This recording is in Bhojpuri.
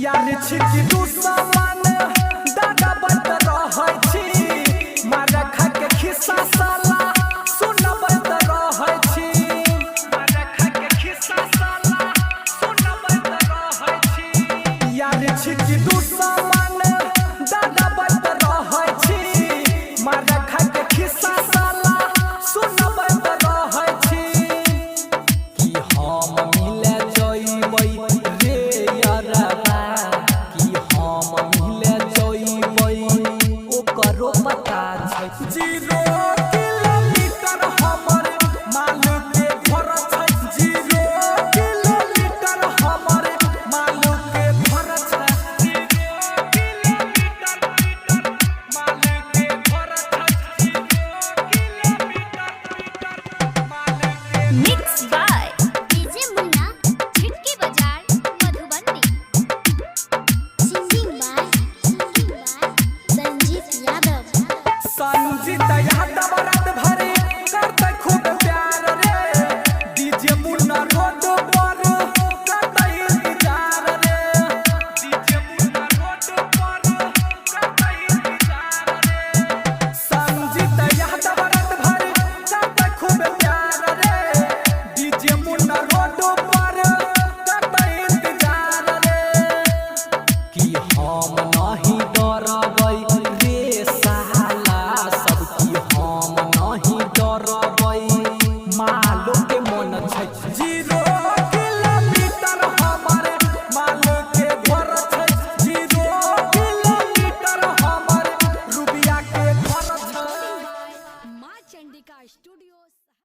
यार छिकी दुश्मन दादा बंद रहै छी मारा खा के खिस्सा साला सुनबैत रहै छी मारा खा के खिस्सा साला सुनबैत रहै छी यार छिकी दुश्मन दादा बंद रहै छी मारा खा के खिस्सा साला सुनबैत रहै छी कि हम मिले जइबै रे यारबा कि हम मिले जइबै ओकरो पता छै 0 किलोमीटर हमर माल के घर छै 0 किलोमीटर हमर माल के घर छै 0 किलोमीटर माल के घर छै 0 किलोमीटर माल के Mixed by DJ Munna, Chitki Bazaar, Madhubani. Singing by Sanjeev Yadav. Sanjeet Yadav रात भरे करते खूब प्यार रे डीजे मुन्ना रोड पर करते इंतजार रे डीजे मुन्ना रोड पर करते इंतजार रे संजीत यादव रात भरे करते खूब प्यार रे डीजे मुन्ना रोड पर करते इंतजार रे कि हम नहीं डरबै रे साला सब कि हम नहीं डरबै मालो के मन छै 0